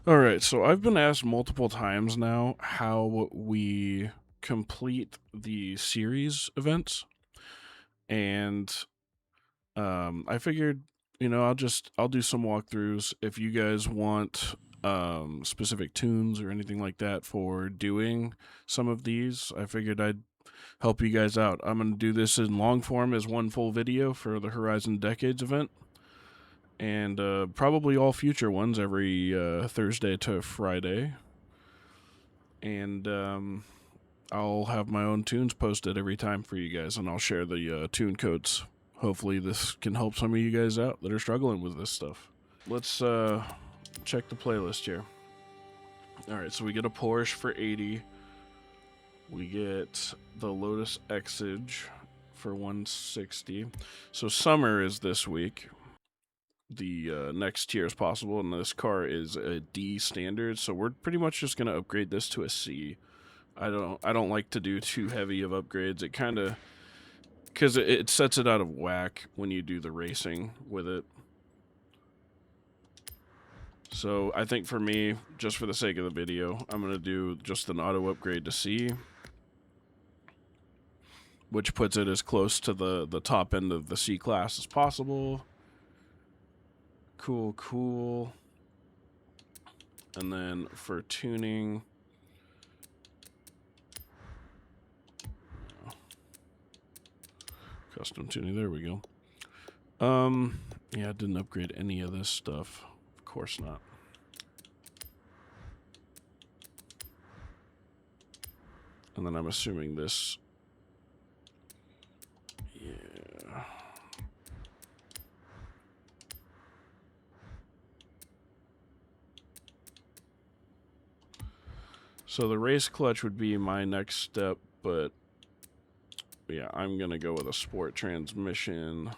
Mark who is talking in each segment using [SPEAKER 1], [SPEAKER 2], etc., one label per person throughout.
[SPEAKER 1] All right, so I've been asked multiple times now how we complete the series events, and I figured, I'll do some walkthroughs if you guys want specific tunes or anything like that for doing some of these. I figured I'd help you guys out. I'm gonna do this in long form as one full video for the Horizon Decades event, and probably all future ones every Thursday to Friday. And I'll have my own tunes posted every time for you guys, and I'll share the tune codes. Hopefully, this can help some of you guys out that are struggling with this stuff. Let's check the playlist here. All right, so we get a Porsche for 80. We get the Lotus Exige for 160. So summer is this week. The next tier is possible, and this car is a D standard, so we're pretty much just gonna upgrade this to a C. I don't like to do too heavy of upgrades. It kind of, because it sets it out of whack when you do the racing with it. So I think for me, just for the sake of the video, I'm gonna do just an auto upgrade to C, which puts it as close to the top end of the C class as possible. Cool. And then for tuning, custom tuning, there we go. Yeah, I didn't upgrade any of this stuff. Of course not. And then I'm assuming this, yeah. So the race clutch would be my next step, but yeah, I'm gonna go with a sport transmission.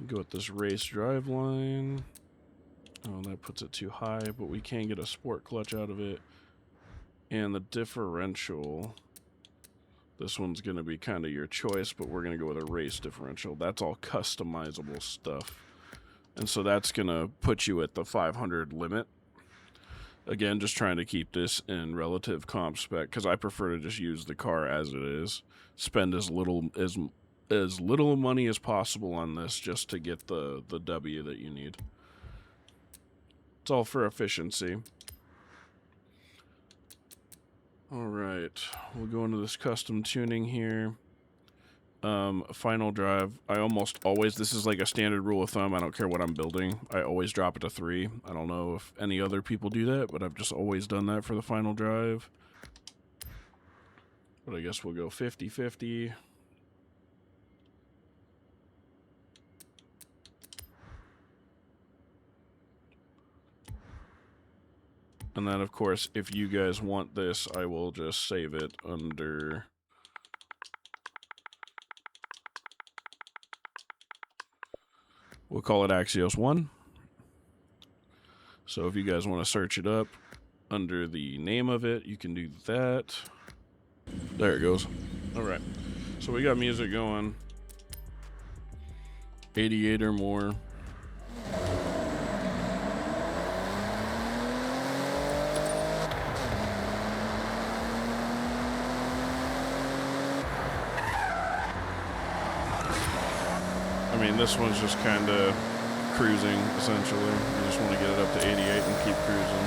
[SPEAKER 1] Go with this race drive line. Oh, that puts it too high, but we can get a sport clutch out of it. And the differential, this one's gonna be kind of your choice, but we're gonna go with a race differential. That's all customizable stuff. And so that's gonna put you at the 500 limit. Again, just trying to keep this in relative comp spec, because I prefer to just use the car as it is. Spend as little money as possible on this just to get the W that you need. It's all for efficiency. Alright, we'll go into this custom tuning here. Final drive, I almost always, this is like a standard rule of thumb, I don't care what I'm building, I always drop it to 3. I don't know if any other people do that, but I've just always done that for the final drive. But I guess we'll go 50-50. And then, of course, if you guys want this, I will just save it under... We'll call it Axios 1. So if you guys want to search it up under the name of it, you can do that. There it goes. Alright. So we got music going. 88 or more. I mean, this one's just kind of cruising, essentially. You just want to get it up to 88 and keep cruising.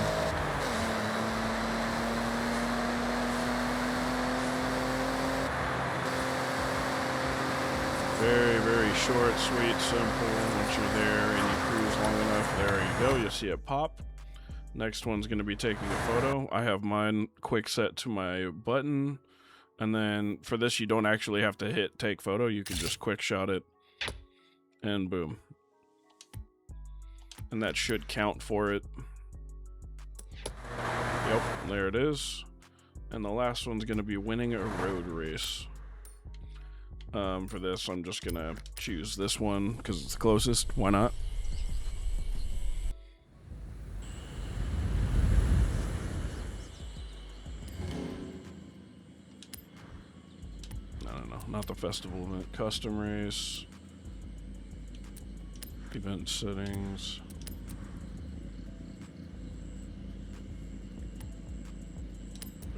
[SPEAKER 1] Very, very short, sweet, simple. Once you're there and you cruise long enough, there you go. You'll see it pop. Next one's going to be taking a photo. I have mine quick set to my button. And then for this, you don't actually have to hit take photo. You can just quick shot it. And boom. And that should count for it. Yep, there it is. And the last one's going to be winning a road race. For this, I'm just going to choose this one because it's the closest. Why not? I don't know. Not the festival event. Custom race. Event settings.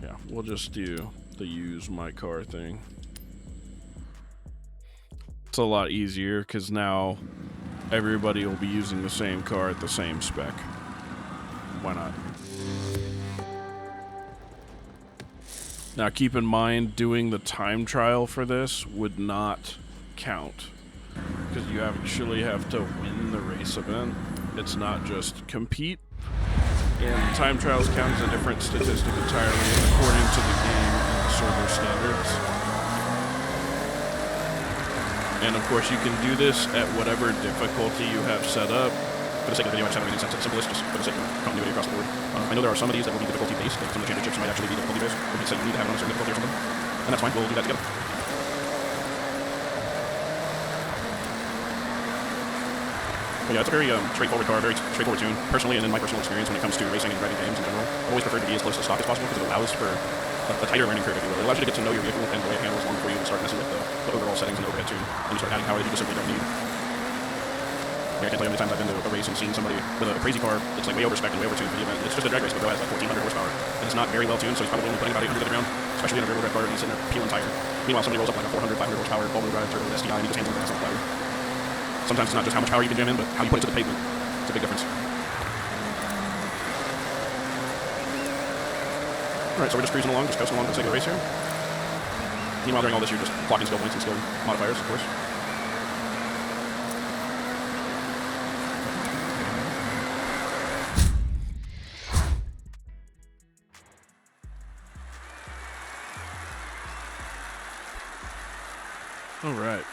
[SPEAKER 1] Yeah, we'll just do the use my car thing. It's a lot easier because now everybody will be using the same car at the same spec. Why not? Now keep in mind, doing the time trial for this would not count because you actually have to win the race event. It's not just compete. And time trials count as a different statistic entirely according to the game and the server standards. And of course you can do this at whatever difficulty you have set up. For the sake of the video, I just haven't made it the simplest, just for the sake of continuity across the board. I know there are some of these that will be difficulty based, like some of the championships might actually be difficulty based. Or you say you need to have it on a certain difficulty or something. And that's fine, we'll do that together. But yeah, it's a very straightforward car, very straightforward tune. Personally, and in my personal experience when it comes to racing and driving games in general, I've always preferred to be as close to stock as possible because it allows for a tighter learning curve, if you will. It allows you to get to know your vehicle and the way it handles long before you even start messing with the overall settings and overhead tune. And you start adding power that you just simply don't need. I can't tell you how many times I've been to a race and seen somebody with a crazy car that's like way over-spec'd and way over-tuned for the event. It's just a drag race, but it has like 1,400 horsepower. And it's not very well-tuned, so he's probably only putting about 800 to the ground, especially in a rear-wheel drive car, and he's sitting there peeling tire. Meanwhile, somebody rolls up like a 400, 500 horsepower all-wheel drive turbo with STI, and he just hands over the gas on the ladder. Sometimes it's not just how much power you can jam in, but how you put it to the pavement. It's a big difference. Alright, so we're just cruising along, just coasting along for the sake of the race here. Meanwhile, during all this, you're just clocking skill points and skill modifiers, of course. Alright.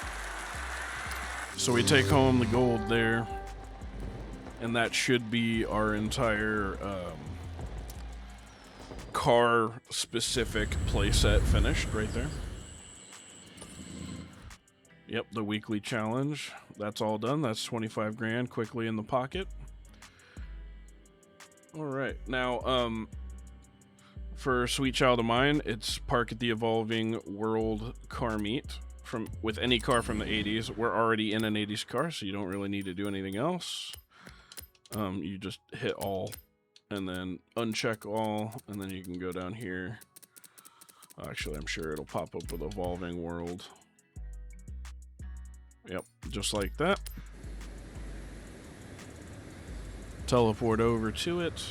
[SPEAKER 1] So we take home the gold there. And that should be our entire car-specific playset finished right there. Yep, the weekly challenge. That's all done. That's 25 grand quickly in the pocket. Alright, now, for Sweet Child of Mine, it's Park at the Evolving World Car Meet. With any car from the 80s. We're already in an 80s car, so you don't really need to do anything else. You just hit all, and then uncheck all, and then you can go down here. Actually, I'm sure it'll pop up with Evolving World. Yep, just like that. Teleport over to it.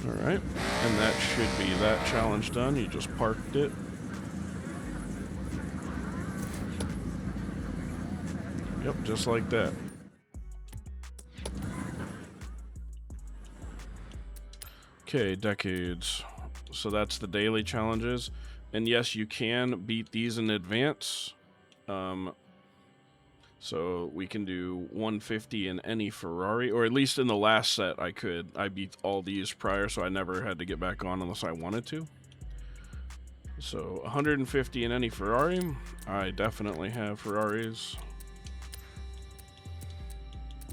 [SPEAKER 1] Alright, and that should be that challenge done. You just parked it. Yep, just like that. Okay, decades. So that's the daily challenges. And yes, you can beat these in advance. So we can do 150 in any Ferrari, or at least in the last set I could. I beat all these prior, so I never had to get back on unless I wanted to. So 150 in any Ferrari. I definitely have Ferraris.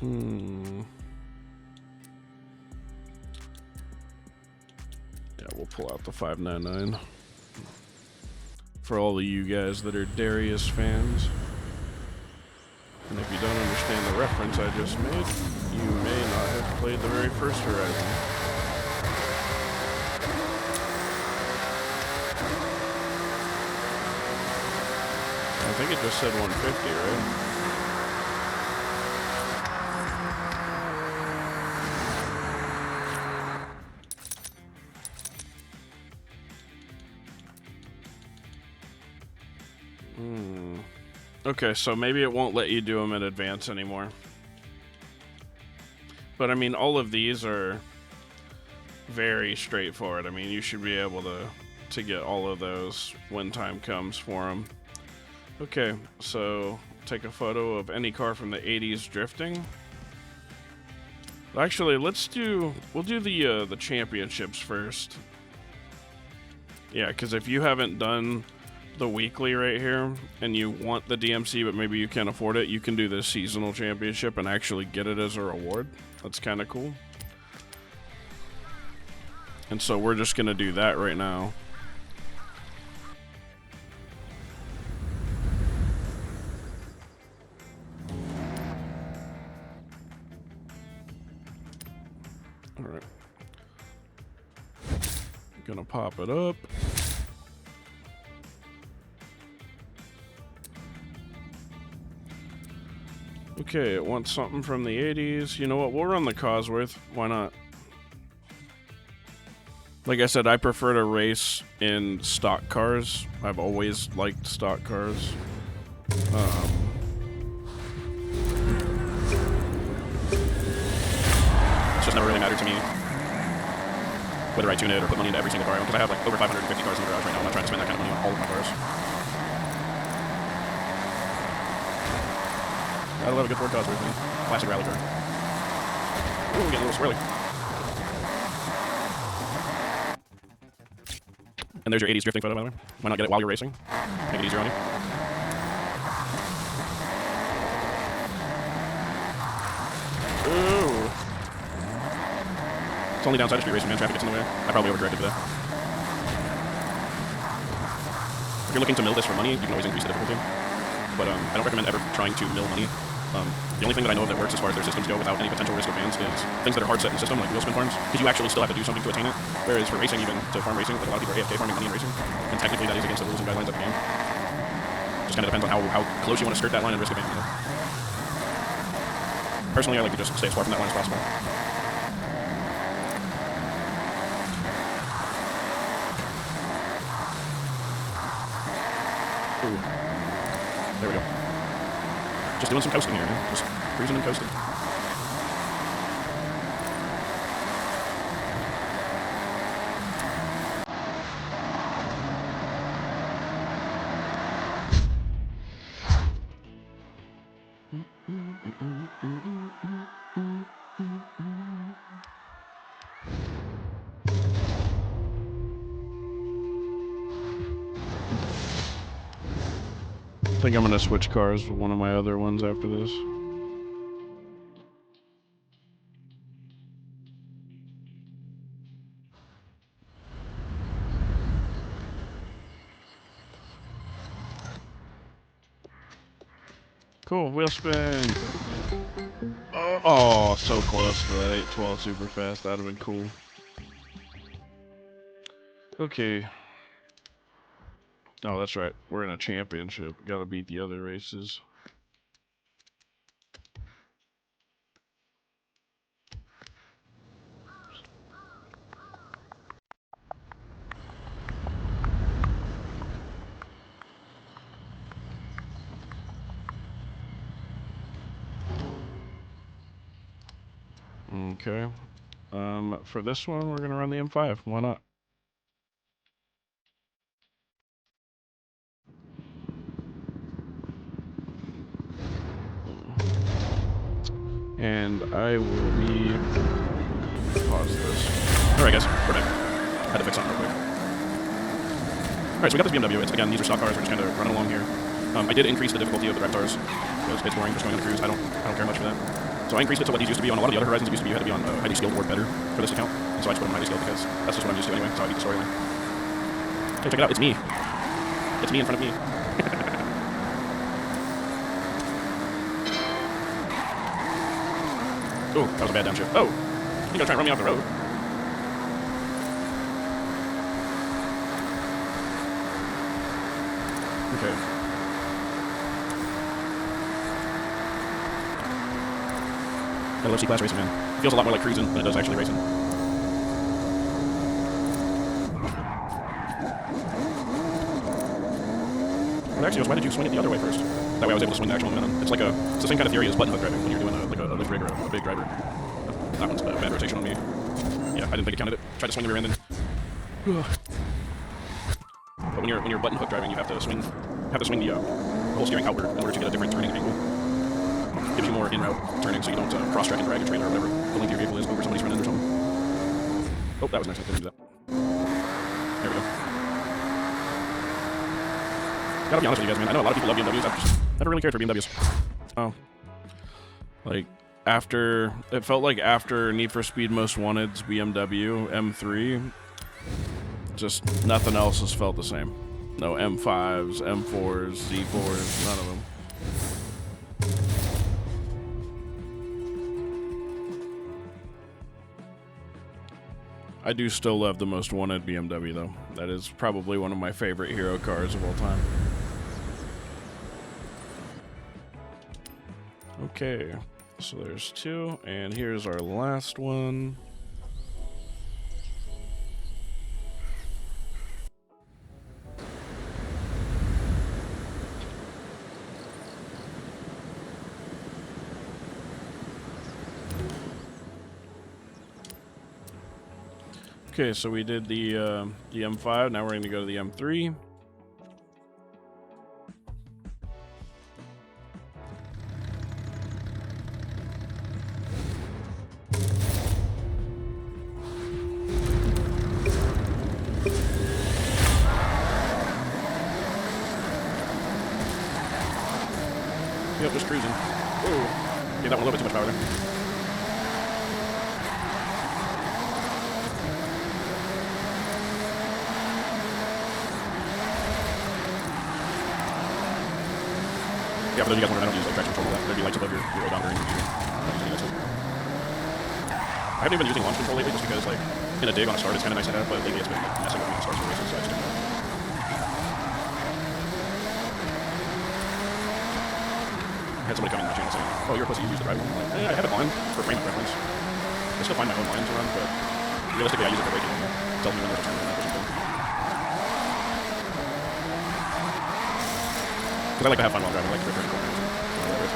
[SPEAKER 1] Yeah, we'll pull out the 599. For all of you guys that are Darius fans. And if you don't understand the reference I just made, you may not have played the very first Horizon. I think it just said 150, right? Okay, so maybe it won't let you do them in advance anymore. But I mean, all of these are very straightforward. I mean, you should be able to get all of those when time comes for them. Okay, so take a photo of any car from the 80s drifting. Actually, we'll do the championships first. Yeah, because if you haven't done the weekly right here, and you want the DMC, but maybe you can't afford it, you can do the seasonal championship and actually get it as a reward. That's kind of cool. And so we're just gonna do that right now. All right. Gonna pop it up. Okay, it wants something from the 80s. You know what? We'll run the Cosworth. Why not? Like I said, I prefer to race in stock cars. I've always liked stock cars. It's just never really mattered to me whether I tune it or put money into every single car I own, because I have like over 550 cars in the garage right now. I'm not trying to spend that kind of money on all of my cars. I love a good Ford Cosworth, man. Classic rally car. Ooh, we're getting a little swirly. And there's your 80s drifting photo, by the way. Why not get it while you're racing? Make it easier on you. Ooh. It's only downside of street racing, man. Traffic gets in the way. I probably overcorrected for that. If you're looking to mill this for money, you can always increase the difficulty. But I don't recommend ever trying to mill money. The only thing that I know that works as far as their systems go without any potential risk of bans is things that are hard set in the system, like wheel spin farms, because you actually still have to do something to attain it. Whereas for racing, even to farm racing, like a lot of people are AFK farming money in racing, and technically that is against the rules and guidelines of the game. Just kind of depends on how close you want to skirt that line and risk of ban. Personally, I like to just stay as far from that line as possible. Ooh. There we go. Just doing some coasting here, man. Just cruising and coasting. I think I'm gonna switch cars with one of my other ones after this. Cool, wheel spin. Oh, so close to that 812 super fast. That'd have been cool. Okay. Oh, that's right. We're in a championship. Gotta beat the other races. Okay. For this one, we're gonna run the M5. Why not? And I will be... Pause this. Alright guys, we're back. Had to fix something real quick. Alright, so we got this BMW. Again, these are stock cars. We're just kind of running along here. I did increase the difficulty of the drive cars, because it's boring just going on the cruise. I don't care much for that. So I increased it to what these used to be on a lot of the other Horizons. It used to be you had to be on highly skilled or better for this account. And so I just put them highly skilled because that's just what I'm used to anyway. So I beat the storyline. Hey, check it out. It's me. It's me in front of me. Oh, that was a bad downshift. Oh, you gotta try and run me off the road. Okay. I love C-Class racing, man. It feels a lot more like cruising than it does actually racing. What actually was, why did you swing it the other way first? That way I was able to swing the actual momentum. It's the same kind of theory as button hook driving when you're doing like a lift rig or a big driver. That one's a bad rotation on me. Yeah, I didn't think it counted it. Tried to swing the rear end in. But when you're button hook driving, you have to swing the whole steering outward in order to get a different turning angle. Gives you more in-route turning so you don't cross-track and drag a trailer or whatever the length of your vehicle is over somebody's front end or something. Oh, that was nice. I didn't do that. There we go. Gotta be honest with you guys, man. I know a lot of people love BMWs. I've just never really cared for BMWs. Oh. Like, it felt like after Need for Speed Most Wanted's BMW M3, just nothing else has felt the same. No M5s, M4s, Z4s, none of them. I do still love the Most Wanted BMW, though. That is probably one of my favorite hero cars of all time. Okay, so there's 2, and here's our last one. Okay, so we did the M5. Now we're going to go to the M3. Yep, just cruising. Ooh, gave that one a little bit too much power there. Yeah, for those of you guys wondering, I don't use like traction control. There'd be lights above your odometer and your I haven't even been using launch control lately just because, like, in a dig on a start, it's kind of nice to have, but lately it's been like, messing with me on starts for races, so I just don't know. I had somebody come in my channel saying, oh, you're a pussy, you use the drive one. I'm like, I have it on for frame of reference. I still find my own lines to run, but realistically, I use it for braking. It tells me when there's a turn on that or something. Because I like to have fun while driving, I like to return corners.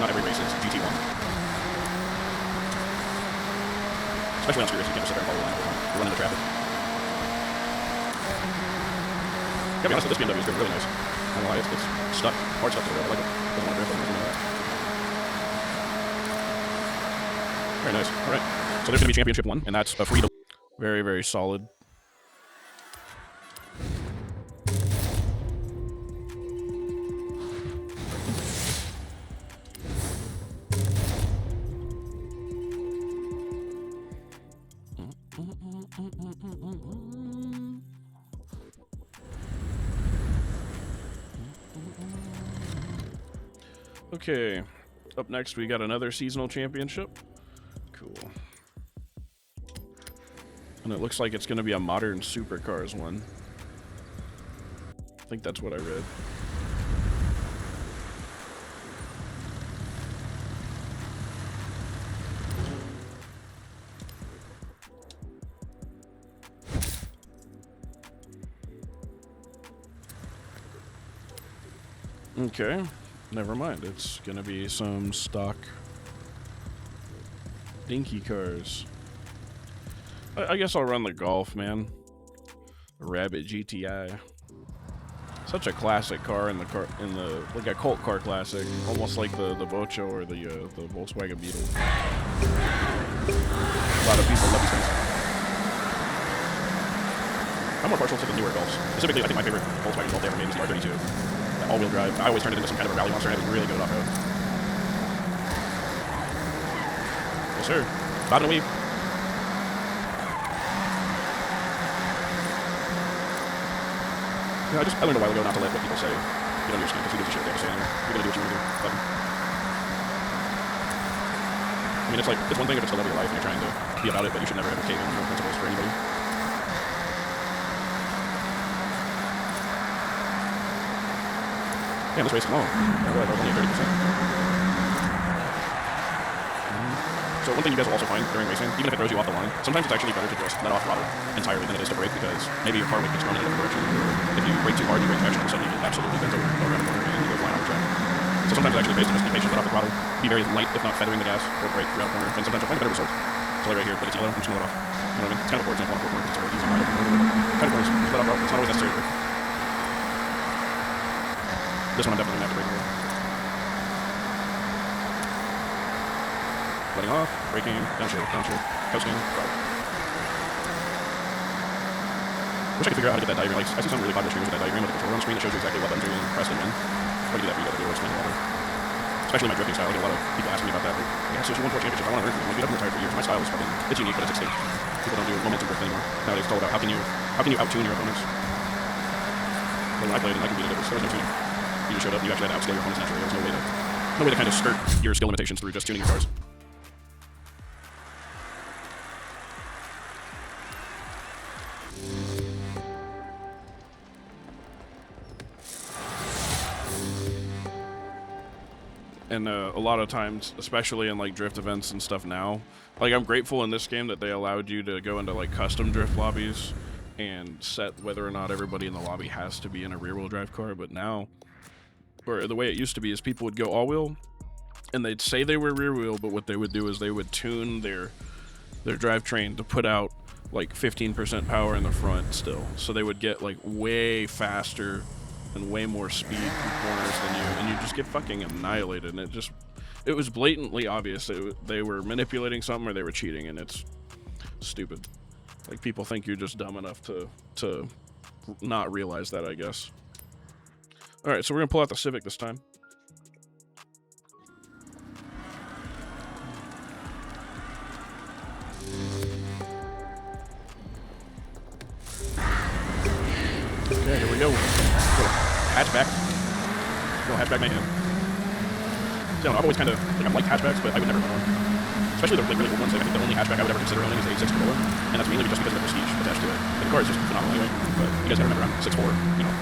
[SPEAKER 1] Not every race is GT1. Especially on street races, you can't just sit there and follow the line. You're running into traffic. Gotta be honest with this BMW, it's really nice. I don't know why, it's stuck. Hard stuck to the road. I like it. Doesn't want to drift, you know that. Very nice. Alright. So there's going to be Championship 1, and that's a free. Very, very solid. Okay, up next we got another seasonal championship. Cool. And it looks like it's going to be a modern supercars one. I think that's what I read. Okay, never mind. It's gonna be some stock dinky cars. I guess I'll run the Golf, man. The Rabbit GTI. Such a classic car in the like a cult car classic, almost like the Bocho or the Volkswagen Beetle. A lot of people love these things. I'm more partial to the newer Golfs. Specifically, I think my favorite Volkswagen Golf they ever made is the R32. All-wheel drive. I always turned it into some kind of a rally monster, and it was really good off-road. Yes, sir. Bob and a weave. Yeah, I learned a while ago not to let what people say get on your skin, because who gives a shit what they have to say anyway. You're gonna do what you want to do. But, I mean, it's like, it's one thing if it's the love of your life and you're trying to be about it, but you should never ever cave in your principles for anybody. Damn, this race is long. I realized I was only at 30%. So one thing you guys will also find during racing, even if it throws you off the line, sometimes it's actually better to just let off throttle entirely than it is to brake, because maybe your car weight gets thrown in a different direction. If you brake too hard, you brake traction, and suddenly you absolutely bend over around the corner and you go flying off the track. So sometimes it's actually based on just be patient, let off the throttle, be very light, if not feathering the gas, or brake throughout a corner, and sometimes you'll find a better result. So like right here, but it's yellow, I'm just gonna let off. You know what I mean? It's kind of a poor example on a poor corner, because it's already easy to ride over. Kind of corners, just let off throttle. It's not always necessary to brake. This one I'm definitely gonna have to brake over. Letting off, braking, downshift, coasting, throttle. Wish I could figure out how to get that diagram. Like, I see some really popular streamers with that diagram with the controller on screen that shows you exactly what buttons are being pressed and when. If I could do that for you guys, I'd be able to explain it better. Especially my drifting style. I get a lot of people asking me about that. Like, yeah, so it's 1-4 championship. I want to learn from it. Like, I've been retired for years. My style is fucking, it's unique, but it's extinct. People don't do momentum drift anymore. Nowadays, it's all about how can you out-tune your opponents. But when I played in my computer, there was no tuning. You just showed up and you actually had to outscale your opponents naturally. There was no way to kind of skirt your skill limitations through just tuning your cars. And a lot of times, especially in like drift events and stuff now, like I'm grateful in this game that they allowed you to go into like custom drift lobbies and set whether or not everybody in the lobby has to be in a rear-wheel drive car. But now, or the way it used to be, is people would go all-wheel and they'd say they were rear-wheel, but what they would do is they would tune their drivetrain to put out like 15% power in the front still. So they would get like way faster and way more speed in corners than you, and you just get fucking annihilated. And it was blatantly obvious that they were manipulating something or they were cheating, and it's stupid. Like, people think you're just dumb enough to not realize that, I guess. All right, so we're gonna pull out the Civic this time. Okay, here we go. Hatchback. Hatchback mayhem. So I've always kind of, like, I've liked hatchbacks, but I would never own one. Especially the really old ones. Like, I think the only hatchback I would ever consider owning is the A6 Corolla, and that's mainly just because of the prestige attached to it. Like, the car is just phenomenal anyway, but you guys gotta remember, I'm 6'4", you know,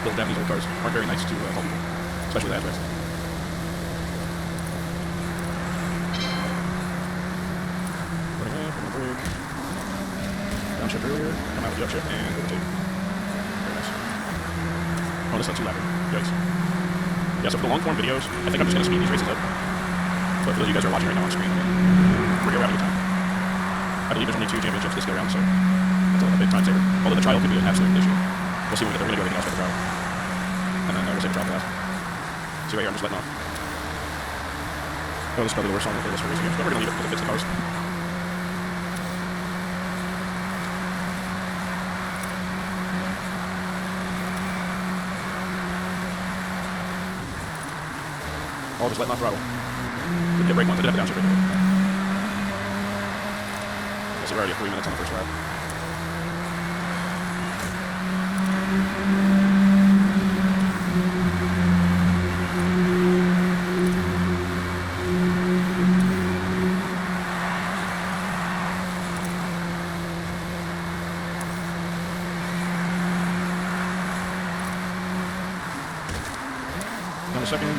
[SPEAKER 1] little Japanese old cars aren't very nice to tell people, especially the hatchbacks. Running up, on the bridge. Downshift earlier, come out with the upshift, and overtake. Very nice. Oh, this is too lapping. Yikes. Yeah, so for the long-form videos, I think I'm just going to speed these races up. But for those of you guys who are watching right now on screen, we're here having a good time. I believe there's only 2 championships this go round, so that's a big time saver. Although the trial could be an absolute issue. We'll see when we get there. We're going to do everything else for the trial. And then we'll save the trial for last. See right here, I'm just letting off. Oh, this is probably the worst song on the playlist for racing games, but we're going to leave it because it fits the cars. I'll just letting off throttle. Didn't get brake once, I did have the downshift right there. So we're already at 3 minutes on the first lap. Down a second.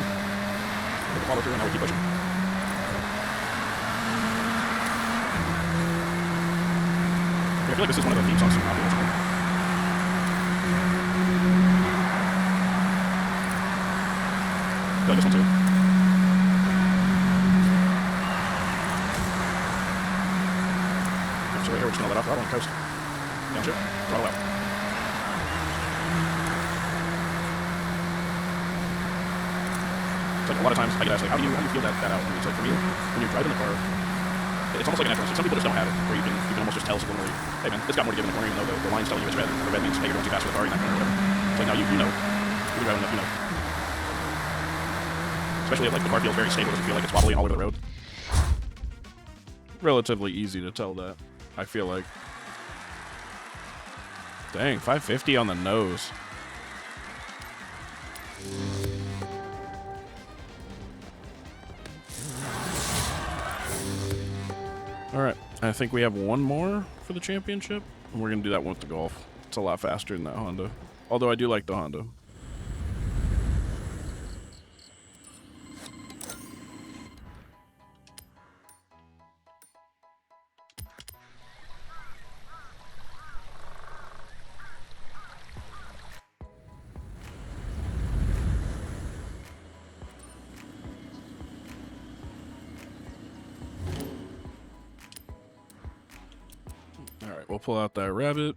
[SPEAKER 1] Follow through, and now we keep pushing. I feel like this is one of the theme songs from Rocky. I like this one too. So right here we're just gonna let off throttle and coast. Downshift, throttle out. It's like a lot of times I get asked, like, how do you feel that out? And it's like, for me, when you're driving the car, it's almost like an natural instinct. Some people just don't have it, where you can almost just tell subliminally, hey man, it's got more to give in the corner, even though the line's telling you it's red. The red means, hey, you're going too fast for the car, you're not going or whatever. It's like, now you know. You're driving enough, you know. Especially if like the car feels very stable, it doesn't feel like it's wobbly all over the road. Relatively easy to tell that, I feel like. Dang, 550 on the nose. Alright, I think we have one more for the championship, and we're going to do that one with the Golf. It's a lot faster than that Honda. Although I do like the Honda. Alright, we'll pull out that rabbit.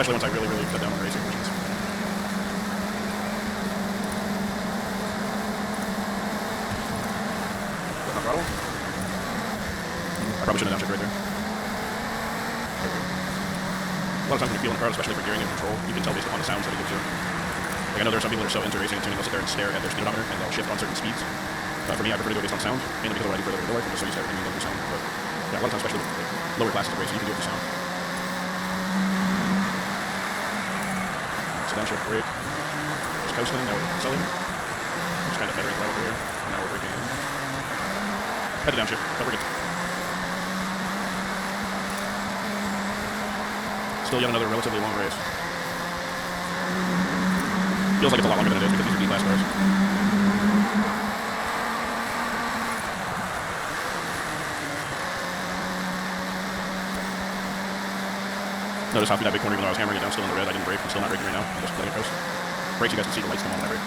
[SPEAKER 1] especially once I really cut down on racing missions. Throttle. I probably shouldn't have downshifted right there. A lot of times when you feel in the crowd, especially for gearing and control, you can tell based upon the sounds that it gives you. Like I know there are some people that are so into racing and tuning, they'll sit there and stare at their speedometer and they'll shift on certain speeds. For me, I prefer to do it based on sound, mainly because of what I do for a living in real life. I'm just so used to everything being done through sound. But yeah, a lot of times, especially with lower classes of racing, you can do it through sound. So downshift, brake. Just coasting, now we're accelerating. Just kind of feathering right over here. And now we're braking. Had to downshift, but we're good. Still yet another relatively long race. Feels like it's a lot longer than it is because these are D-class cars. Notice how through that big corner, even though I was hammering it down, still in the red, I didn't brake. I'm still not braking right now. I'm just letting it coast. Brakes, you guys can see the lights come on when I brake.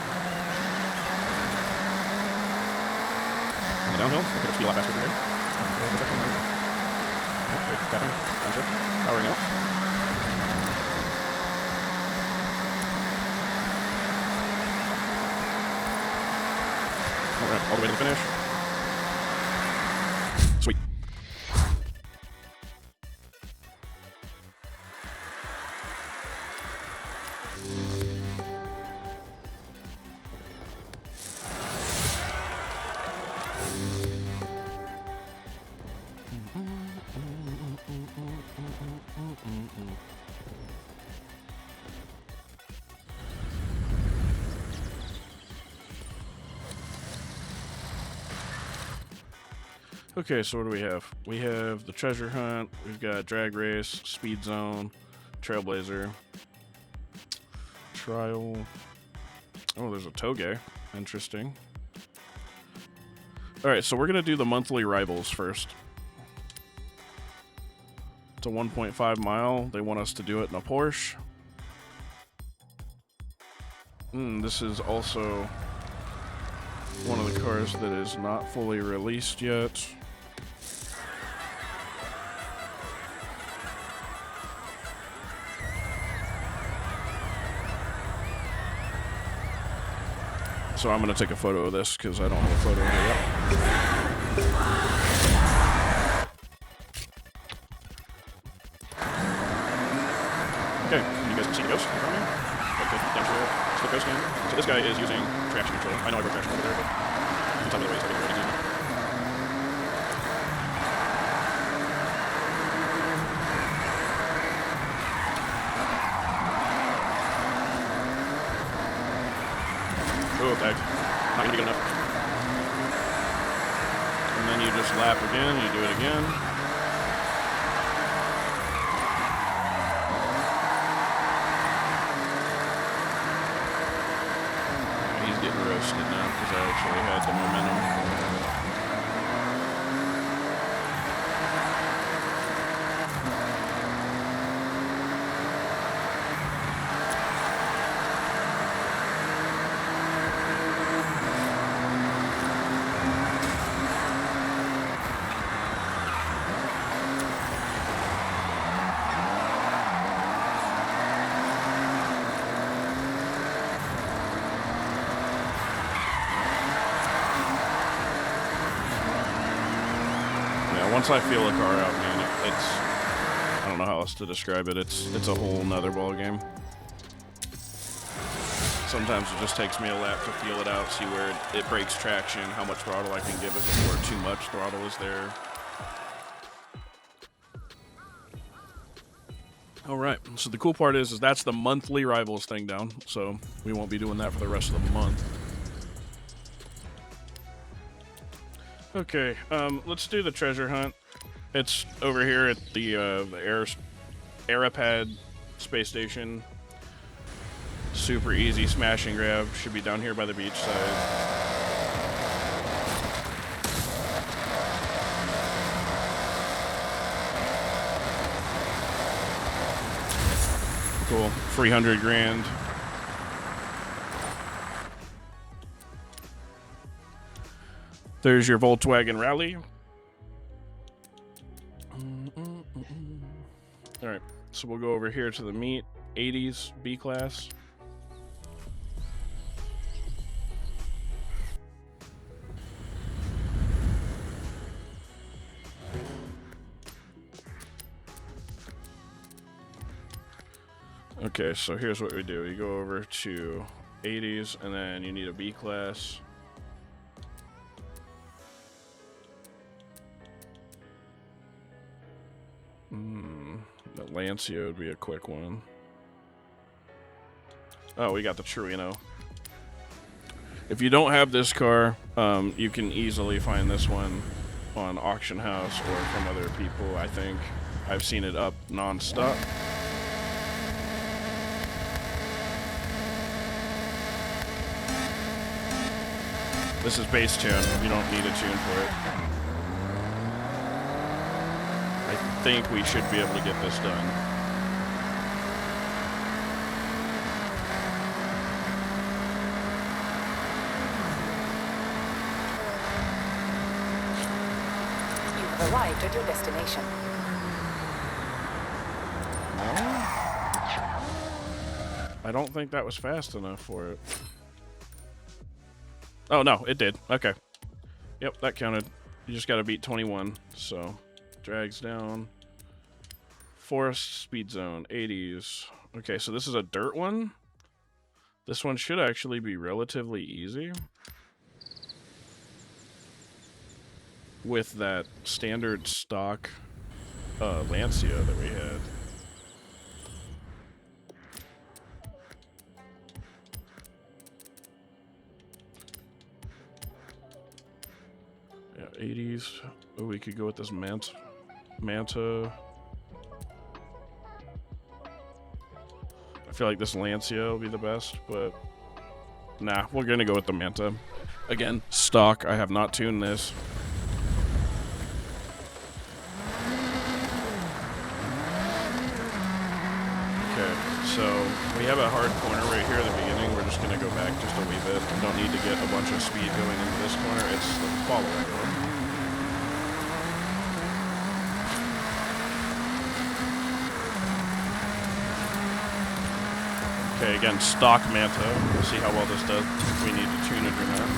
[SPEAKER 1] On the downhill, we'll pick up speed a lot faster from here. Brake, tapping, downshift, powering out. Alright, all the way to the finish. Sweet. Okay, so what do we have? We have the treasure hunt, we've got drag race, speed zone, trailblazer, trial. Oh, there's a toge. Interesting. Alright, so we're going to do the monthly rivals first. It's a 1.5 mile. They want us to do it in a Porsche. This is also one of the cars that is not fully released yet. So I'm going to take a photo of this because I don't have a photo of it yet. Okay, you guys can see the ghost in front of me. It's the ghost cam. So this guy is using traction control. I know I broke traction over there, but you can tell me the way it's getting ready to. Oh, okay. Not gonna be good enough. And then you just lap again, you do it again. He's getting roasted now because I actually had the momentum. Once I feel a car out, man, it's I don't know how else to describe it. It's a whole nother ball game. Sometimes it just takes me a lap to feel it out, see where it breaks traction, how much throttle I can give it before too much throttle is there. All right, so the cool part is that's the monthly rivals thing down, so we won't be doing that for the rest of the month. Okay, let's do the treasure hunt. It's over here at the Aerapad space station. Super easy smash and grab. Should be down here by the beach side. Cool. 300 grand. There's your Volkswagen Rally. All right, so we'll go over here to the meet. 80s B class. Okay, so here's what we do. You go over to 80s, and then you need a B class. The Lancia would be a quick one. Oh, we got the Truino. If you don't have this car, you can easily find this one on Auction House or from other people, I think. I've seen it up non-stop. This is base tune. You don't need a tune for it. I think we should be able to get this done.
[SPEAKER 2] You've arrived at your destination.
[SPEAKER 1] No? I don't think that was fast enough for it. Oh, no, it did. Okay. Yep, that counted. You just got to beat 21. So, drags down. Forest speed zone, 80s. Okay, so this is a dirt one. This one should actually be relatively easy. With that standard stock Lancia that we had. Yeah, 80s. Oh, we could go with this Manta. I feel like this Lancia will be the best, but nah, we're gonna go with the Manta. Again, stock. I have not tuned this. Okay, so we have a hard corner right here at the beginning. We're just gonna go back just a wee bit. We don't need to get a bunch of speed going into this corner. It's the following one. Okay, again, stock Manta. We'll see how well this does, if we need to tune it or not.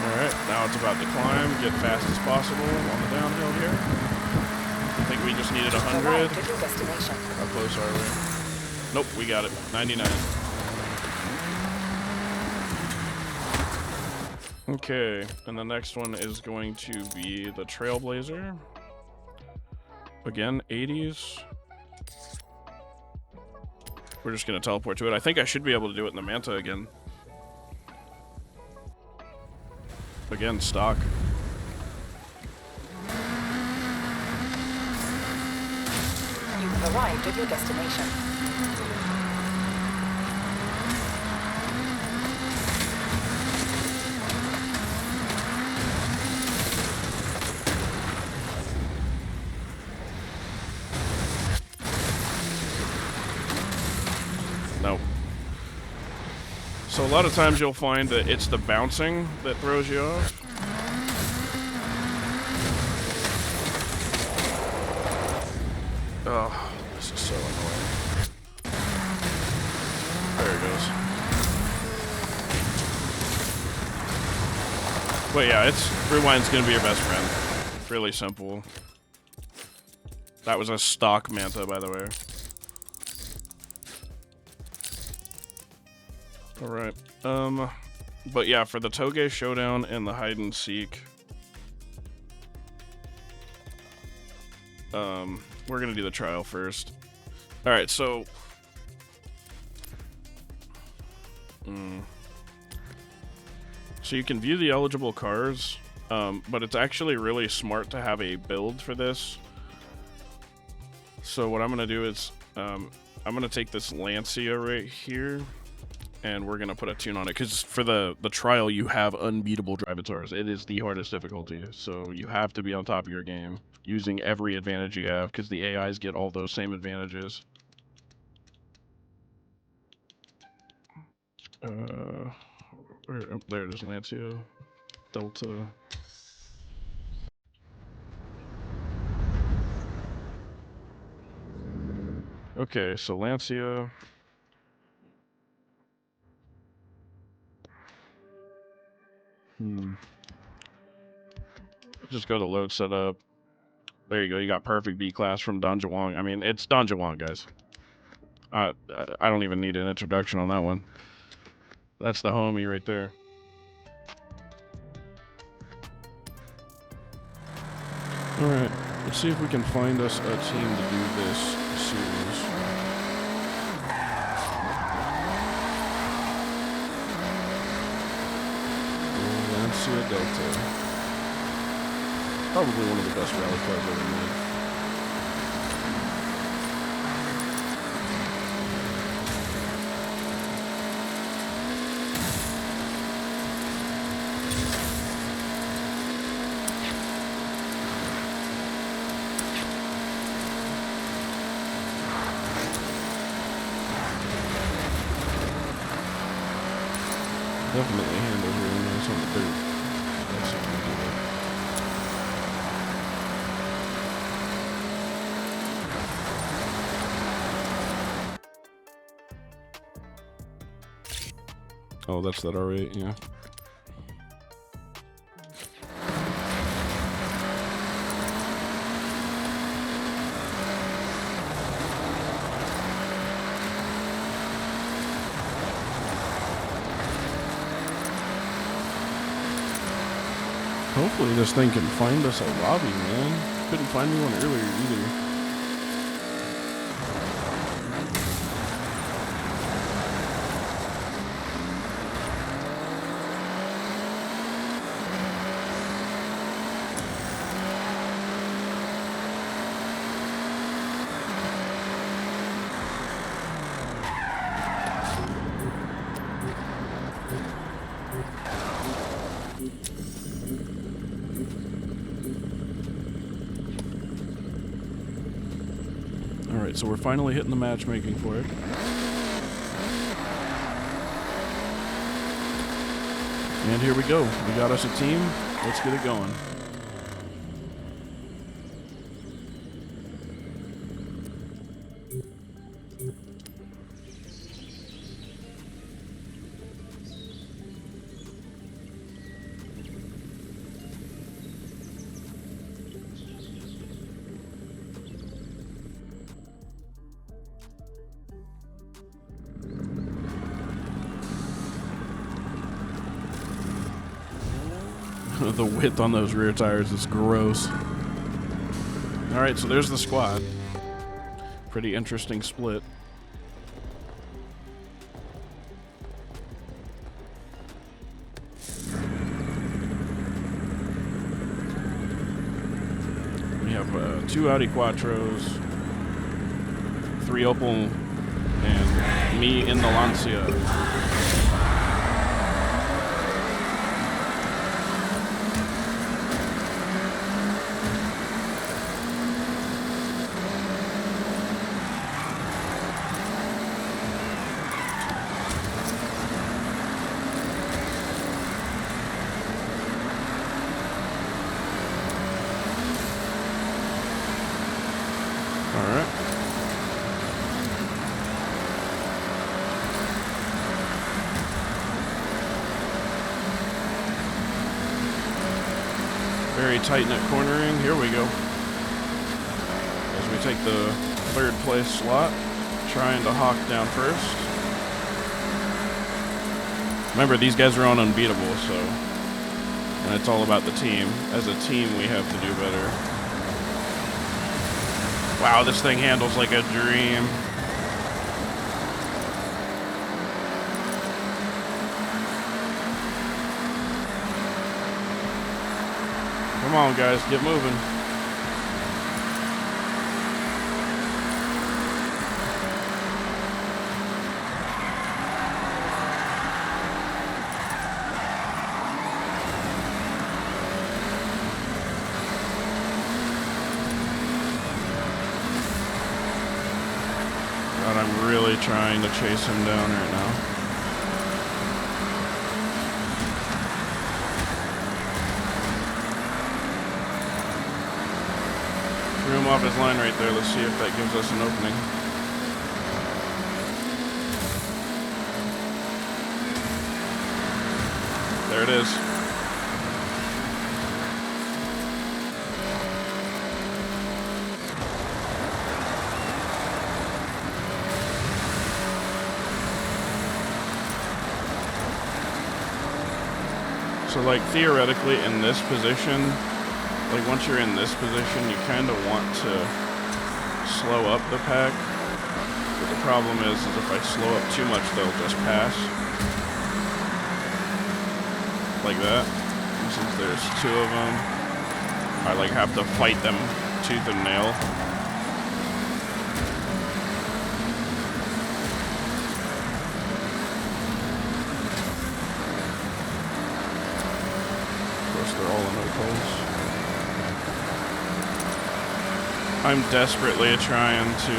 [SPEAKER 1] Alright, now it's about to climb, get fast as possible on the downhill here. I think we just needed 100. How close are we? Nope, we got it. 99. Okay, and the next one is going to be the Trailblazer. Again, 80s. We're just going to teleport to it. I think I should be able to do it in the Manta again. Again, stock.
[SPEAKER 2] You've arrived at your destination.
[SPEAKER 1] Nope. So a lot of times you'll find that it's the bouncing that throws you off. Oh, this is so annoying. There it goes. But yeah, Rewind's gonna be your best friend. Really simple. That was a stock Manta, by the way. Alright, but yeah, for the Toge Showdown and the Hide and Seek, we're gonna do the trial first. Alright, so... So you can view the eligible cars, but it's actually really smart to have a build for this. So what I'm gonna do is, I'm gonna take this Lancia right here, and we're gonna put a tune on it, because for the trial you have unbeatable Drivatars. It is the hardest difficulty, so you have to be on top of your game, using every advantage you have, because the AIs get all those same advantages. There it is, Lancia Delta. Okay, so Lancia. Just go to load setup. There you go. You got perfect B class from Don Juan. I mean, it's Don Juan, guys. I don't even need an introduction on that one. That's the homie right there. All right, let's see if we can find us a team to do this series. Lancia Delta. Probably one of the best rally cars ever made. Definitely handles really nice on the dirt. Let's see if we can do that. Oh, that's that R8, yeah. Hopefully this thing can find us a lobby, man. Couldn't find me one earlier either. Alright, so we're finally hitting the matchmaking for it. And here we go. We got us a team. Let's get it going. The width on those rear tires is gross. Alright, so there's the squad. Pretty interesting split. We have 2 Audi Quattros, 3 Opel, and me in the Lancia. Very tight-knit cornering. Here we go. As we take the 3rd place slot, trying to hawk down first. Remember, these guys are on unbeatable, so... And it's all about the team. As a team, we have to do better. Wow, this thing handles like a dream. Come on, guys, get moving. God, I'm really trying to chase him down right now. him off his line right there. Let's see if that gives us an opening. There it is. So, like, theoretically, in this position, like, once you're in this position, you kind of want to slow up the pack. But the problem is if I slow up too much, they'll just pass. Like that. And since there's two of them, I, like, have to fight them tooth and nail. They're all in O-poles. I'm desperately trying to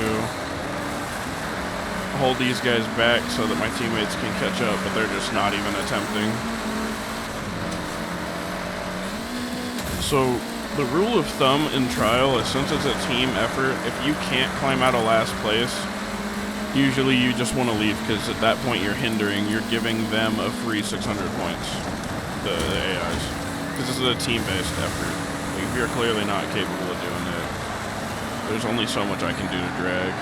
[SPEAKER 1] hold these guys back so that my teammates can catch up, but they're just not even attempting. So the rule of thumb in trial is, since it's a team effort, if you can't climb out of last place, usually you just want to leave, because at that point you're giving them a free 600 points, the AIs. Because this is a team-based effort. Like, if you're clearly not capable of doing it, there's only so much I can do to drag.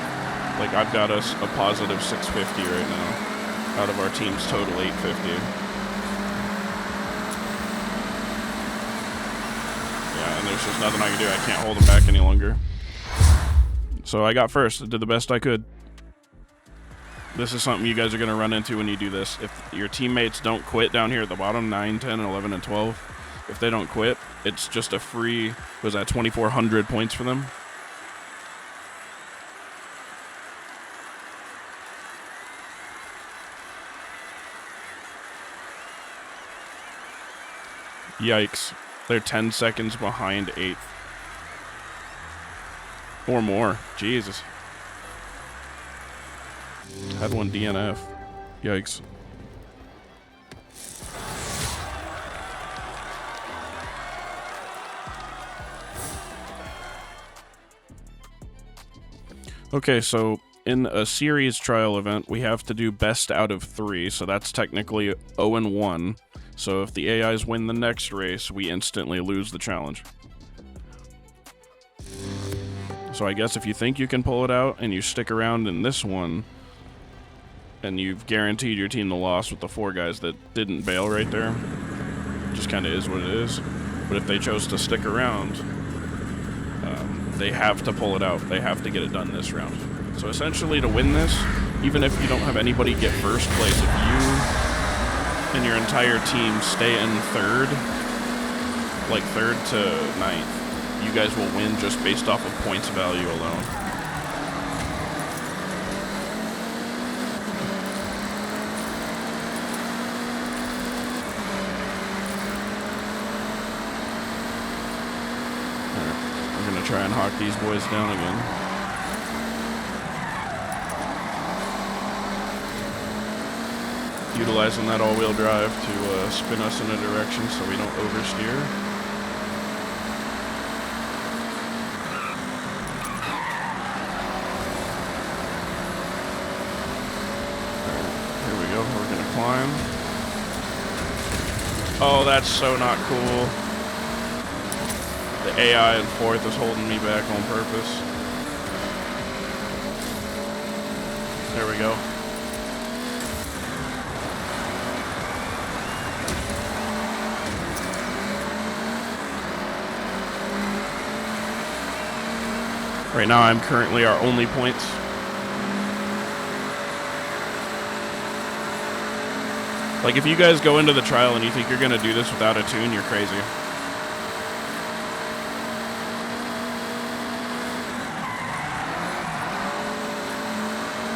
[SPEAKER 1] Like, I've got us a positive 650 right now, out of our team's total 850. Yeah, and there's just nothing I can do. I can't hold them back any longer. So I got first. I did the best I could. This is something you guys are going to run into when you do this. If your teammates don't quit down here at the bottom, 9, 10, 11, and 12, if they don't quit, it's just a free, was that 2,400 points for them? Yikes. They're 10 seconds behind 8th. Or more. Jesus. Had one DNF. Yikes. Okay, so in a series trial event, we have to do best out of 3, so that's technically 0-1. So if the AIs win the next race, we instantly lose the challenge. So I guess if you think you can pull it out and you stick around in this one, and you've guaranteed your team the loss with the 4 guys that didn't bail right there, just kind of is what it is. But if they chose to stick around, they have to pull it out. They have to get it done this round. So essentially, to win this, even if you don't have anybody get first place, if you and your entire team stay in 3rd, like 3rd to 9th, you guys will win just based off of points value alone. Try and hawk these boys down again. Utilizing that all-wheel drive to spin us in a direction so we don't oversteer. Here we go, we're gonna climb. Oh, that's so not cool. The AI in 4th is holding me back on purpose. There we go. Right now, I'm currently our only points. Like, if you guys go into the trial and you think you're gonna do this without a tune, you're crazy.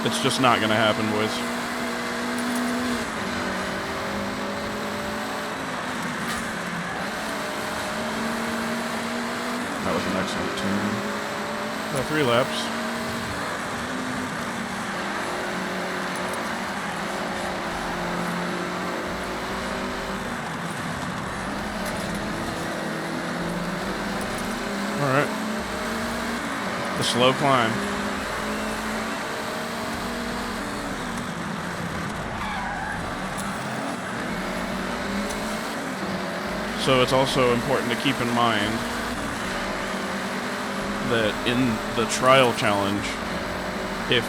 [SPEAKER 1] It's just not going to happen, boys. That was an excellent turn. About 3 laps. All right. The slow climb. So it's also important to keep in mind that in the trial challenge, if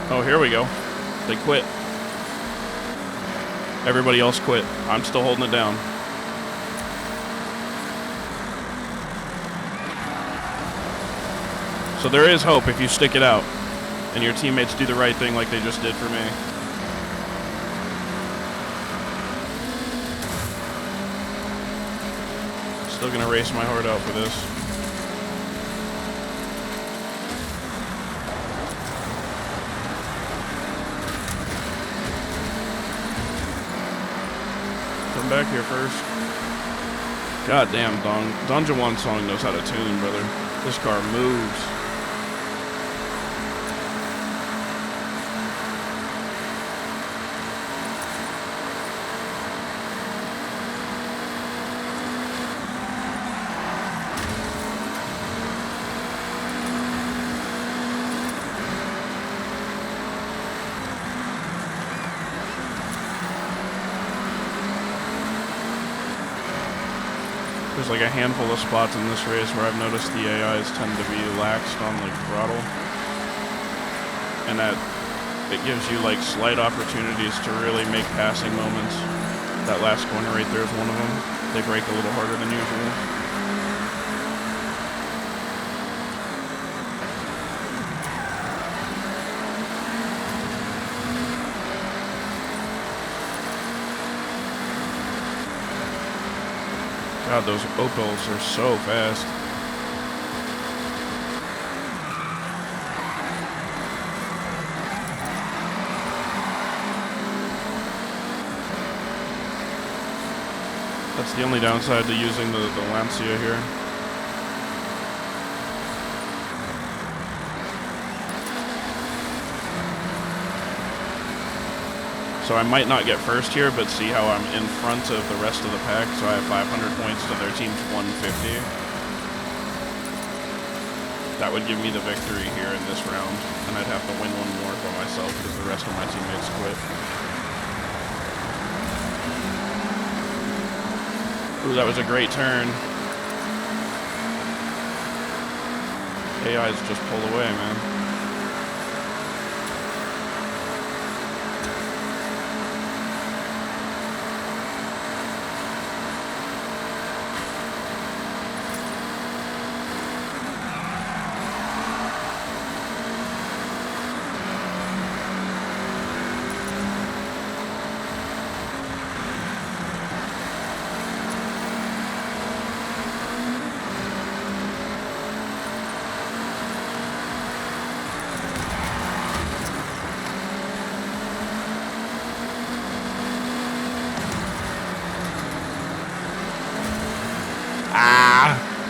[SPEAKER 1] oh, here we go. They quit. Everybody else quit. I'm still holding it down. So there is hope if you stick it out and your teammates do the right thing like they just did for me. Still gonna race my heart out for this. Come back here first. God damn, Donja 1 song knows how to tune, brother. This car moves. There's like a handful of spots in this race where I've noticed the AIs tend to be laxed on like throttle. And that it gives you like slight opportunities to really make passing moments. That last corner right there is one of them. They brake a little harder than usual. God, those Opals are so fast. That's the only downside to using the Lancia here. So I might not get first here, but see how I'm in front of the rest of the pack. So I have 500 points to their team's 150. That would give me the victory here in this round. And I'd have to win one more for myself because the rest of my teammates quit. Ooh, that was a great turn. AIs just pull away, man.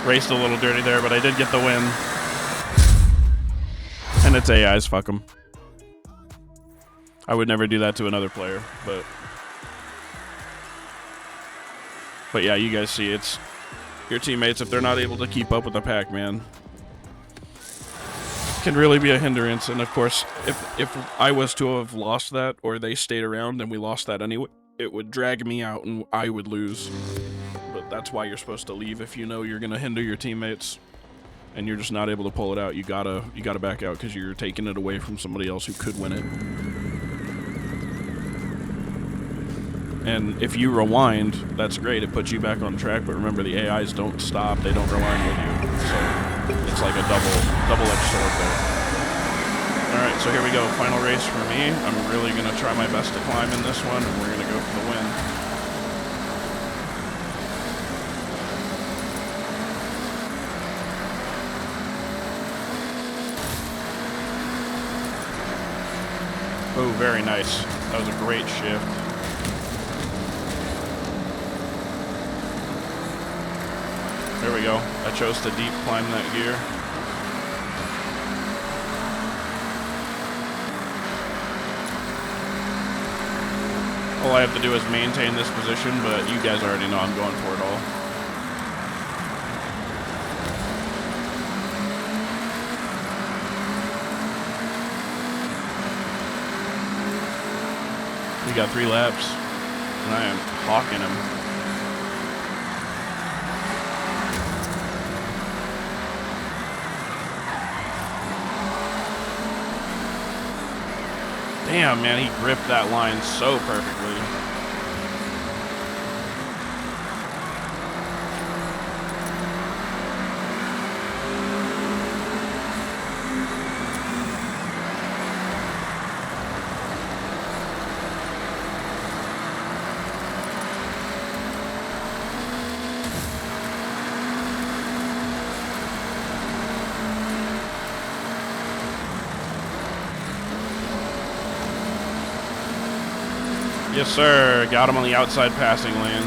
[SPEAKER 1] Raced a little dirty there, but I did get the win. And it's AIs, fuck them. I would never do that to another player, but yeah, you guys see, it's your teammates, if they're not able to keep up with the pack, man, can really be a hindrance. And of course, if I was to have lost that, or they stayed around and we lost that anyway, it would drag me out and I would lose. But that's why you're supposed to leave. If you know you're gonna hinder your teammates and you're just not able to pull it out, you gotta back out because you're taking it away from somebody else who could win it. And if you rewind, that's great. It puts you back on track. But remember, the AIs don't stop. They don't rewind with you. So it's like a double-edged sword there. All right, so here we go. Final race for me. I'm really gonna try my best to climb in this one, and we're gonna go for the win. Oh, very nice. That was a great shift. There we go. I chose to deep climb that gear. All I have to do is maintain this position, but you guys already know I'm going for it all. We got 3 laps, and I am hawking him. Damn, man, he gripped that line so perfectly. Yes, sir. Got him on the outside passing lane.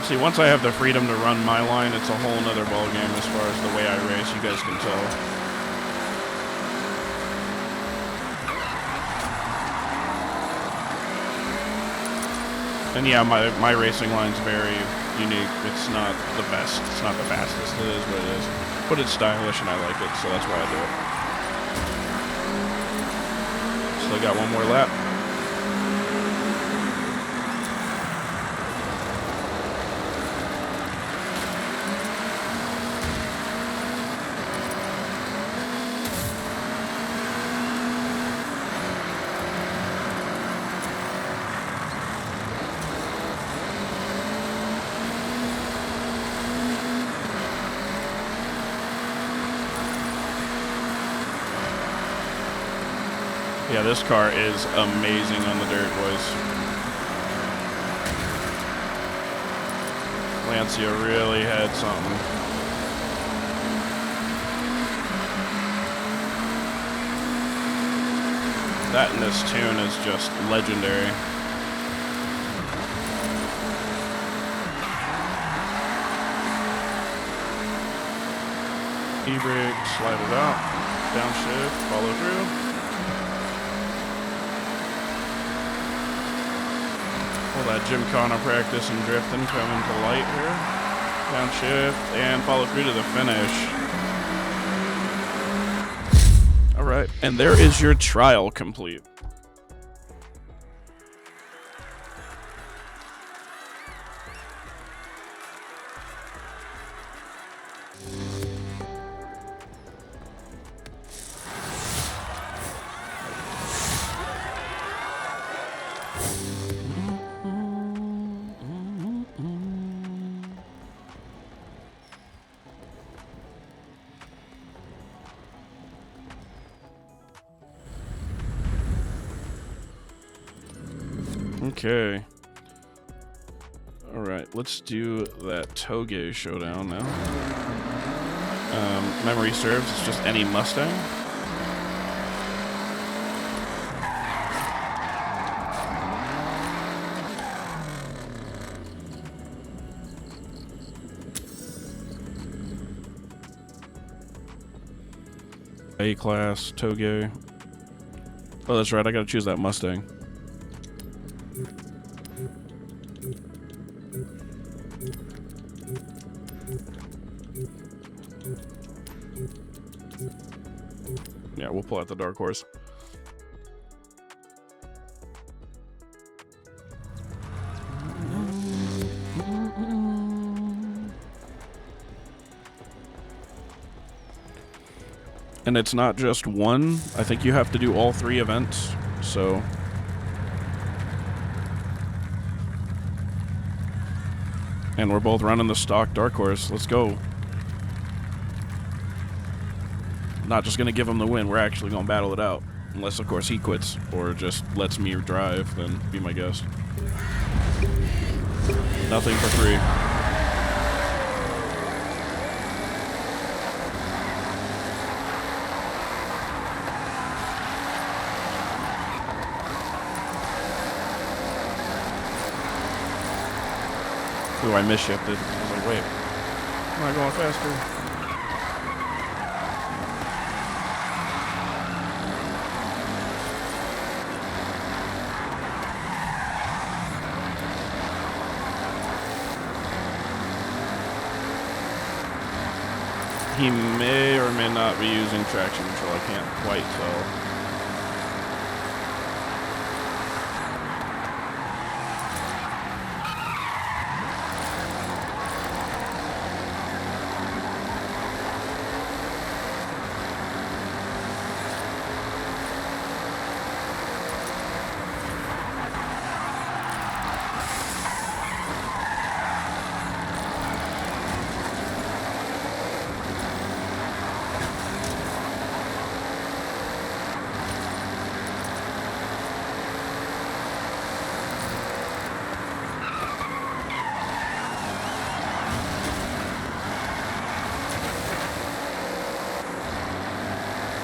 [SPEAKER 1] See, once I have the freedom to run my line, it's a whole nother ballgame as far as the way I race. You guys can tell. And yeah, my racing line's very unique. It's not the best. It's not the fastest. It is what it is. But it's stylish and I like it, so that's why I do it. Still got one more lap. Yeah, this car is amazing on the dirt, boys. Lancia really had something. That in this tune is just legendary. E-brake, slide it out, downshift, follow through. All that Gymkhana practice and drifting coming to light here. Downshift and follow through to the finish. All right, and there is your trial complete. Okay. All right, let's do that Toge showdown now. Memory serves, it's just any Mustang. A-class, Toge. Oh, that's right, I gotta choose that Mustang. Yeah, we'll pull out the dark horse. And it's not just one. I think you have to do all 3 events, so... And we're both running the stock dark horse. Let's go. Not just gonna give him the win, we're actually gonna battle it out. Unless, of course, he quits or just lets me drive, then be my guest. Nothing for free. Ooh, I misshifted. I was like, wait, am I going faster? He may or may not be using traction control. I can't quite tell.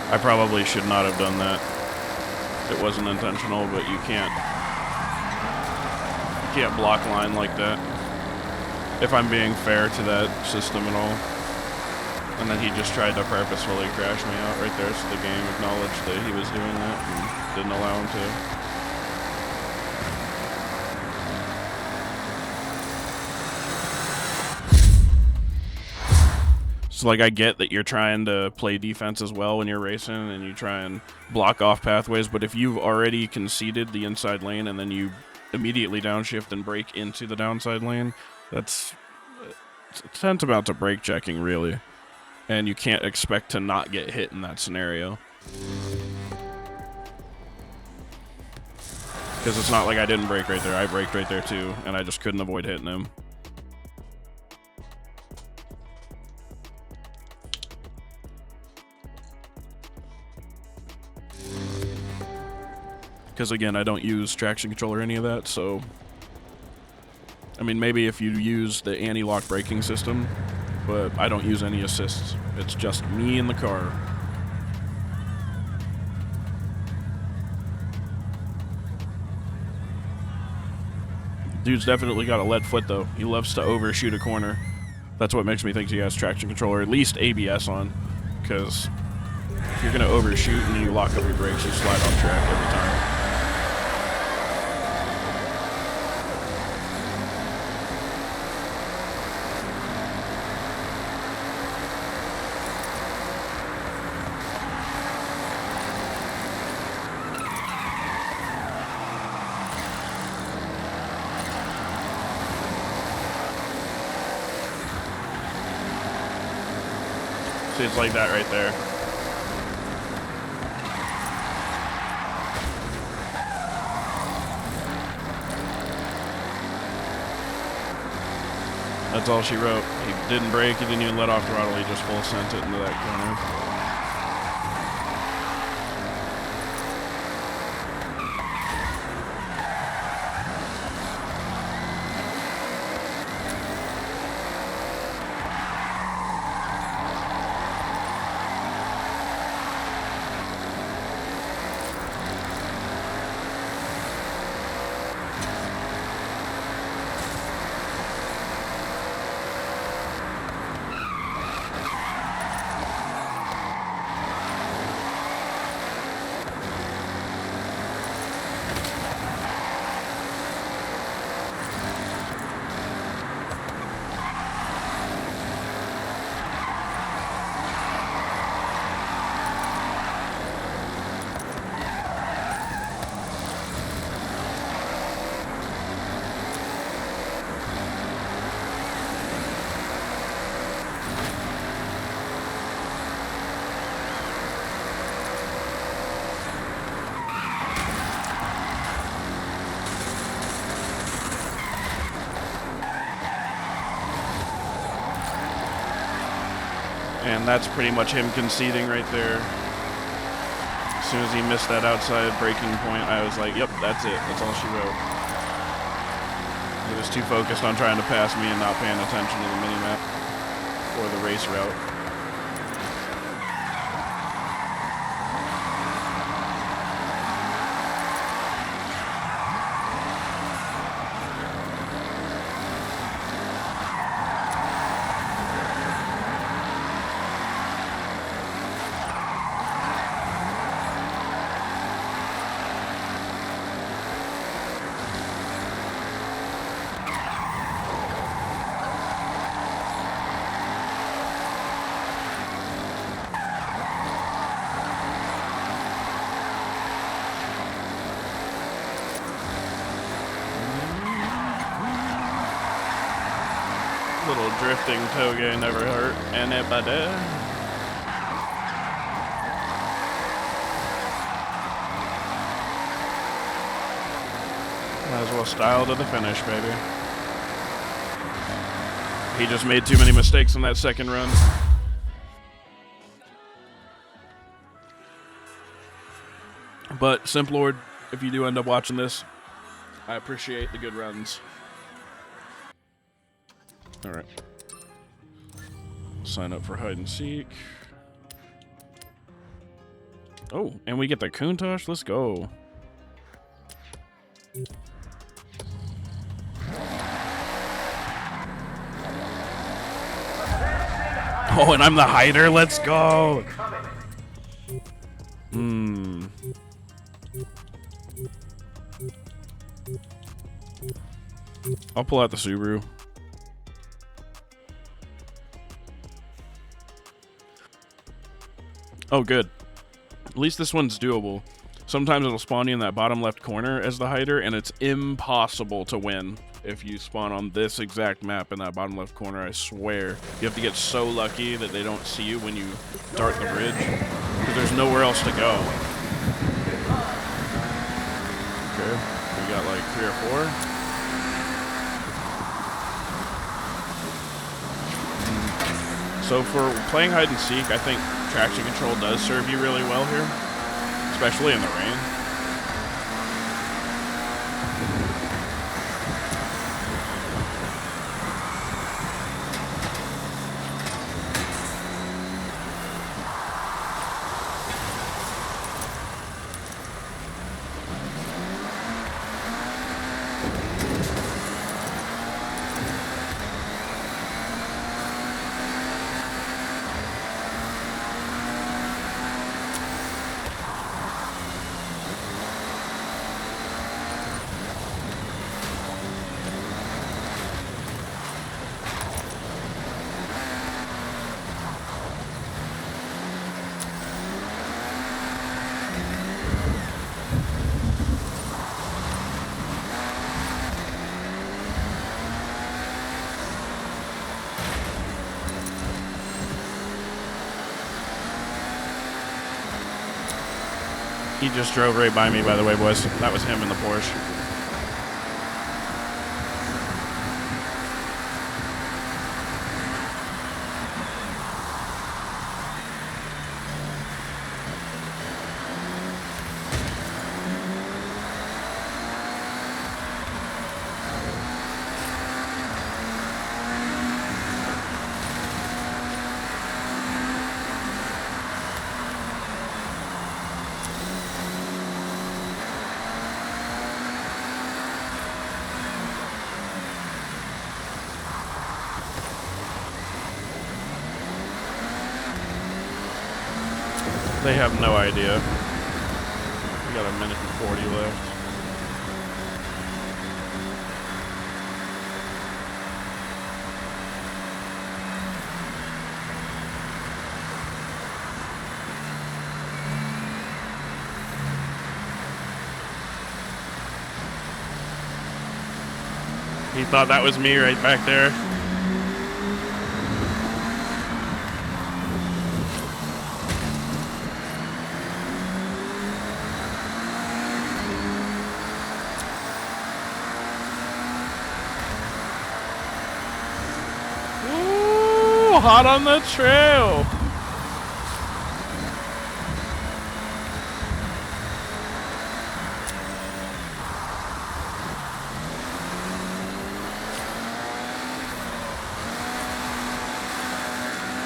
[SPEAKER 1] I probably should not have done that. It wasn't intentional, but you can't block line like that. If I'm being fair to that system at all. And then he just tried to purposefully crash me out right there, so the game acknowledged that he was doing that and didn't allow him to. So, like, I get that you're trying to play defense as well when you're racing and you try and block off pathways, but if you've already conceded the inside lane and then you immediately downshift and break into the downside lane, that's tantamount to brake checking, really. And you can't expect to not get hit in that scenario. Because it's not like I didn't brake right there. I braked right there, too, and I just couldn't avoid hitting him. Because, again, I don't use traction control or any of that, so... I mean, maybe if you use the anti-lock braking system, but I don't use any assists. It's just me in the car. Dude's definitely got a lead foot, though. He loves to overshoot a corner. That's what makes me think he has traction control, or at least ABS on, because if you're going to overshoot and you lock up your brakes, you slide off track every time. See, it's like that right there. That's all she wrote. He didn't brake, he didn't even let off throttle, he just full sent it into that corner. And that's pretty much him conceding right there. As soon as he missed that outside braking point, I was like, yep, that's it. That's all she wrote. He was too focused on trying to pass me and not paying attention to the minimap or the race route. Little drifting toge never hurt anybody. Might as well style to the finish, baby. He just made too many mistakes in that second run. But, Simplord, if you do end up watching this, I appreciate the good runs. Alright. Sign up for hide and seek. Oh, and we get the Countach. Let's go. Oh, and I'm the hider. Let's go. I'll pull out the Subaru. Oh, good. At least this one's doable. Sometimes it'll spawn you in that bottom left corner as the hider, and it's impossible to win if you spawn on this exact map in that bottom left corner, I swear. You have to get so lucky that they don't see you when you dart the bridge, because there's nowhere else to go. Okay, we got like 3 or 4. So for playing hide and seek, I think traction control does serve you really well here, especially in the rain. He just drove right by me, by the way, boys. That was him in the Porsche. They have no idea. We got 1 minute and 40 left. He thought that was me right back there. Hot on the trail.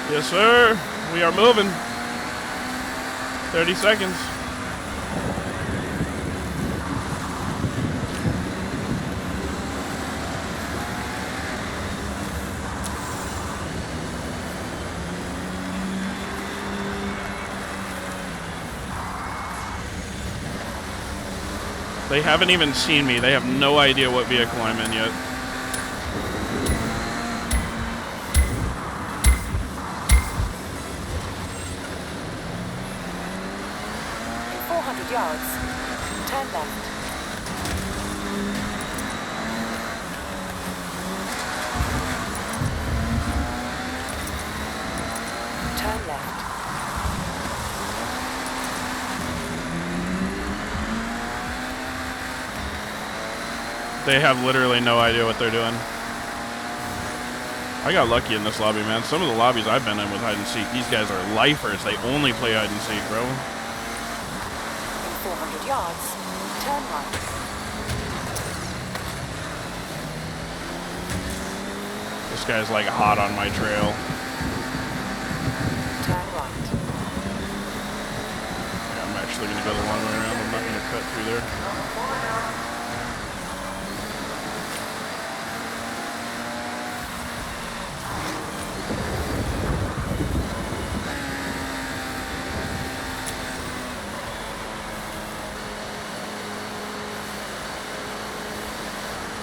[SPEAKER 1] Yes, sir. We are moving. 30 seconds. They haven't even seen me. They have no idea what vehicle I'm in yet.
[SPEAKER 2] In 400 yards, turn left.
[SPEAKER 1] They have literally no idea what they're doing. I got lucky in this lobby, man. Some of the lobbies I've been in with hide and seek, these guys are lifers. They only play hide and seek, bro.
[SPEAKER 2] In 400 yards, turn right.
[SPEAKER 1] This guy's like hot on my trail.
[SPEAKER 2] Turn right.
[SPEAKER 1] Yeah, I'm actually gonna go the long way around. I'm not gonna cut through there.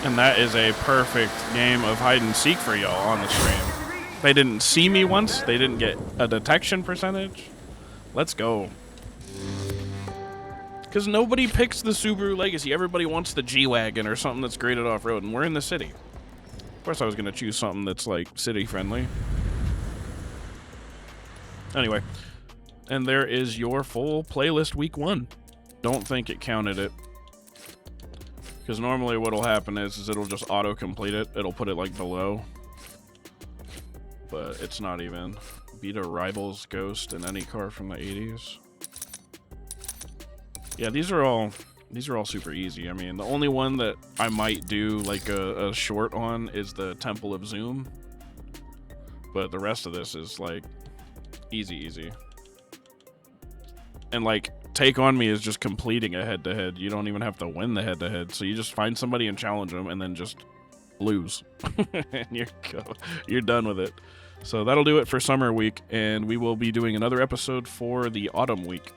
[SPEAKER 1] And that is a perfect game of hide and seek for y'all on the stream. They didn't see me once. They didn't get a detection percentage. Let's go. Because nobody picks the Subaru Legacy. Everybody wants the G-Wagon or something that's graded off-road, and we're in the city. Of course I was going to choose something that's, like, city-friendly. Anyway. And there is your full playlist week 1. Don't think it counted it. Because normally what'll happen is it'll just auto-complete it. It'll put it, like, below. But it's not even. Beat a Rival's Ghost in any car from the 80s. Yeah, these are all super easy. I mean, the only one that I might do, like, a short on is the Temple of Zoom. But the rest of this is, like, easy. And, like, Take On Me is just completing a head-to-head. You don't even have to win the head-to-head. So you just find somebody and challenge them and then just lose. And you're done with it. So that'll do it for Summer Week. And we will be doing another episode for the Autumn Week.